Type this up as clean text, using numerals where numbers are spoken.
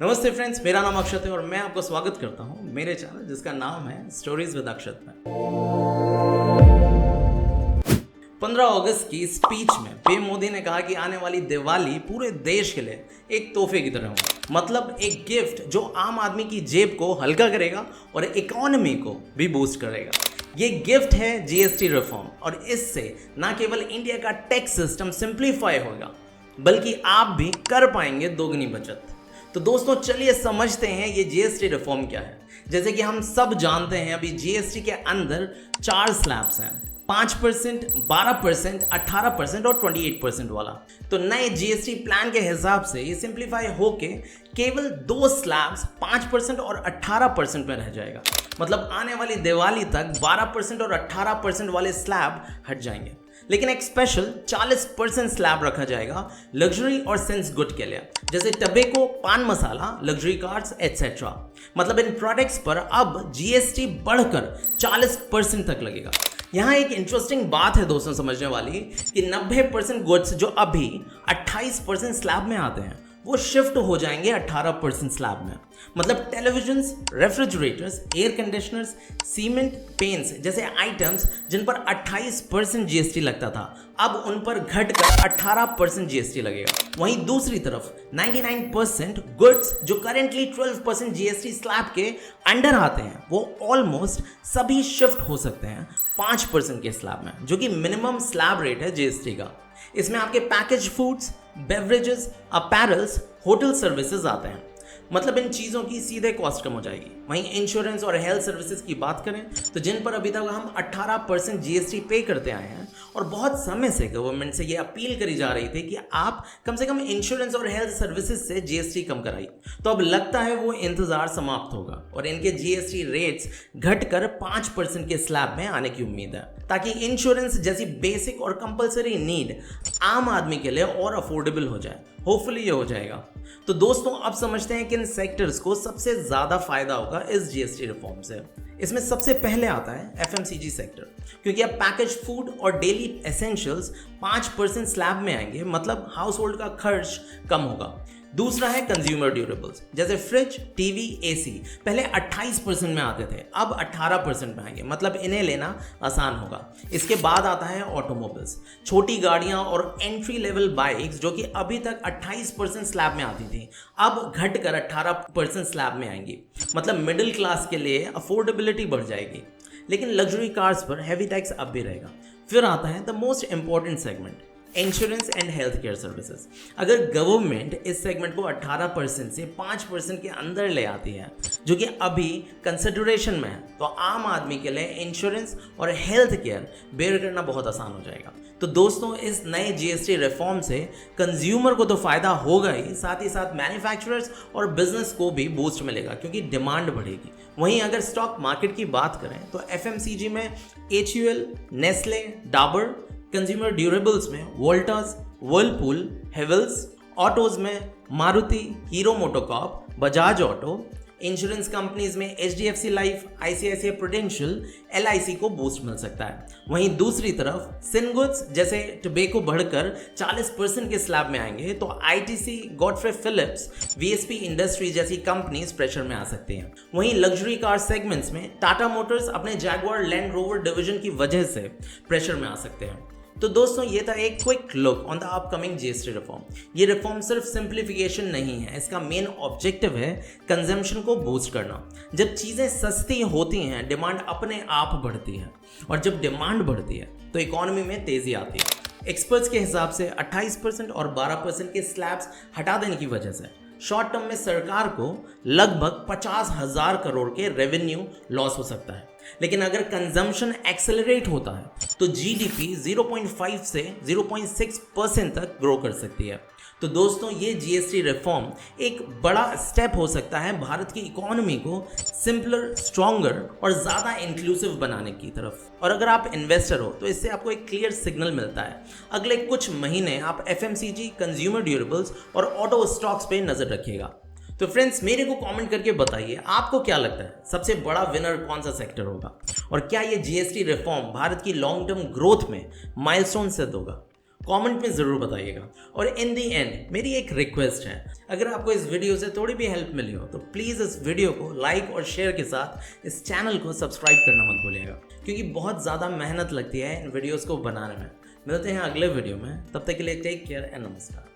नमस्ते फ्रेंड्स, मेरा नाम अक्षत है और मैं आपको स्वागत करता हूं मेरे चैनल जिसका नाम है स्टोरीज विद अक्षत में। 15 अगस्त की स्पीच में पीएम मोदी ने कहा कि आने वाली दिवाली पूरे देश के लिए एक तोहफे की तरह होगी, मतलब एक गिफ्ट जो आम आदमी की जेब को हल्का करेगा और इकोनॉमी को भी बूस्ट करेगा। ये गिफ्ट है जीएसटी रिफॉर्म और इससे न केवल इंडिया का टैक्स सिस्टम सिंप्लीफाई होगा बल्कि आप भी कर पाएंगे दोगुनी बचत। तो दोस्तों चलिए समझते हैं ये जीएसटी रिफॉर्म क्या है। जैसे कि हम सब जानते हैं अभी जीएसटी के अंदर 4 स्लैब्स हैं, 5%, 12%, 18% और 28% वाला। तो नए जीएसटी प्लान के हिसाब से ये सिंप्लीफाई होके केवल 2 स्लैब्स 5% और 18% में रह जाएगा। मतलब आने वाली दिवाली तक 12% और 18% वाले स्लैब हट जाएंगे, लेकिन एक स्पेशल 40% स्लैब रखा जाएगा लग्जरी और सेंस गुड के लिए, जैसे टबेको, पान मसाला, लग्जरी कार्स एटसेट्रा। मतलब इन प्रोडक्ट्स पर अब जीएसटी बढ़कर 40% तक लगेगा। यहाँ एक इंटरेस्टिंग बात है दोस्तों समझने वाली कि 90% गुड्स जो अभी 28% स्लैब में आते हैं वो शिफ्ट हो जाएंगे 18% स्लैब में। मतलब televisions, refrigerators, air conditioners, cement, paints जैसे आइटम्स जिन पर 28% जीएसटी लगता था अब उन पर घटकर 18% जीएसटी लगेगा। वहीं दूसरी तरफ 99% गुड्स जो करेंटली 12% जीएसटी स्लैब के अंडर आते हैं वो ऑलमोस्ट सभी शिफ्ट हो सकते हैं 5% के स्लैब में, जो कि मिनिमम स्लैब रेट है जीएसटी का। इसमें आपके package foods, beverages, apparels, hotel services आते हैं। मतलब इन चीज़ों की सीधे कॉस्ट कम हो जाएगी। वहीं इंश्योरेंस और हेल्थ सर्विसेज की बात करें तो जिन पर अभी तक हम 18% जीएसटी पे करते आए हैं और बहुत समय से गवर्नमेंट से ये अपील करी जा रही थी कि आप कम से कम इंश्योरेंस और हेल्थ सर्विसेज से जीएसटी कम कराइए, तो अब लगता है वो इंतजार समाप्त होगा और इनके जीएसटी रेट्स घटकर 5% के स्लैब में आने की उम्मीद है, ताकि इंश्योरेंस जैसी बेसिक और कंपलसरी नीड आम आदमी के लिए और अफोर्डेबल हो जाए। होपफुली ये हो जाएगा। तो दोस्तों अब समझते हैं कि इन सेक्टर्स को सबसे ज़्यादा फायदा होगा इस जीएसटी रिफॉर्म से। इसमें सबसे पहले आता है एफएमसीजी सेक्टर, क्योंकि अब पैकेज फूड और डेली एसेंशियल्स 5% स्लैब में आएंगे, मतलब हाउस होल्ड का खर्च कम होगा। दूसरा है कंज्यूमर ड्यूरेबल्स जैसे फ्रिज, टीवी, एसी। पहले 28% में आते थे, अब 18% में आएंगे, मतलब इन्हें लेना आसान होगा। इसके बाद आता है ऑटोमोबाइल्स, छोटी गाड़ियां और एंट्री लेवल बाइक्स जो कि अभी तक 28% स्लैब में आती थी अब घटकर 18% स्लैब में आएंगी। मतलब मिडिल क्लास के लिए अफोर्डेबिलिटी बढ़ जाएगी। लेकिन लग्जरी कार्स पर हैवी टैक्स अब भी रहेगा। फिर आता है the most important segment, insurance and health care services. अगर गवर्नमेंट इस सेगमेंट को 18% से 5% के अंदर ले आती है, जो कि अभी कंसिडरेशन में है, तो आम आदमी के लिए इंश्योरेंस और हेल्थ केयर बेयर करना बहुत आसान हो जाएगा। तो दोस्तों इस नए जीएसटी रिफॉर्म से कंज्यूमर को तो फायदा होगा ही, साथ ही साथ मैन्युफैक्चरर्स और बिजनेस को भी बूस्ट मिलेगा क्योंकि डिमांड बढ़ेगी। वहीं अगर स्टॉक मार्केट की बात करें तो एफएमसीजी में HUL, Nestle, Dabur, consumer durables में वोल्टास, वर्लपूल, हेवल्स, ऑटोज में Maruti, Hero MotoCorp, Bajaj Auto, insurance companies में HDFC Life, ICICI Prudential, LIC को बूस्ट मिल सकता है। वहीं दूसरी तरफ सिनगुड्स जैसे टबेको बढ़कर 40% के स्लैब में आएंगे, तो ITC, Godfrey Phillips, VSP industry जैसी कंपनीज प्रेशर में आ सकती हैं। वहीं लग्जरी कार सेगमेंट्स में टाटा मोटर्स अपने जैगुआर लैंड रोवर डिवीजन की वजह से प्रेशर में आ सकते हैं। तो दोस्तों ये था एक quick look on the upcoming GST reform. ये रिफॉर्म सिर्फ सिंप्लीफिकेशन नहीं है, इसका मेन ऑब्जेक्टिव है कंजम्पशन को बूस्ट करना। जब चीज़ें सस्ती होती हैं डिमांड अपने आप बढ़ती है, और जब डिमांड बढ़ती है तो इकोनॉमी में तेज़ी आती है। एक्सपर्ट्स के हिसाब से 28% और 12% के स्लैब्स हटा देने की वजह से शॉर्ट टर्म में सरकार को लगभग 50,000 करोड़ के रेवेन्यू लॉस हो सकता है। लेकिन अगर कंजम्पशन एक्सेलरेट होता है तो जीडीपी 0.5 से 0.6% तक ग्रो कर सकती है। तो दोस्तों ये जीएसटी रिफॉर्म एक बड़ा स्टेप हो सकता है भारत की इकोनॉमी को सिंपलर, स्ट्रॉन्गर और ज़्यादा इंक्लूसिव बनाने की तरफ। और अगर आप इन्वेस्टर हो तो इससे आपको एक क्लियर सिग्नल मिलता है। अगले कुछ महीने आप एफएमसीजी, कंज्यूमर ड्यूरेबल्स और ऑटो स्टॉक्स पे नज़र रखिएगा। तो फ्रेंड्स मेरे को कमेंट करके बताइए आपको क्या लगता है सबसे बड़ा विनर कौन सा सेक्टर होगा, और क्या ये जीएसटी रिफॉर्म भारत की लॉन्ग टर्म ग्रोथ में माइलस्टोन सिद्ध होगा। कमेंट में ज़रूर बताइएगा। और इन दी एंड मेरी एक रिक्वेस्ट है, अगर आपको इस वीडियो से थोड़ी भी हेल्प मिली हो तो प्लीज़ इस वीडियो को लाइक और शेयर के साथ इस चैनल को सब्सक्राइब करना मत भूलिएगा, क्योंकि बहुत ज़्यादा मेहनत लगती है इन वीडियोज़ को बनाने में। मिलते हैं अगले वीडियो में, तब तक के लिए टेक केयर एंड नमस्कार।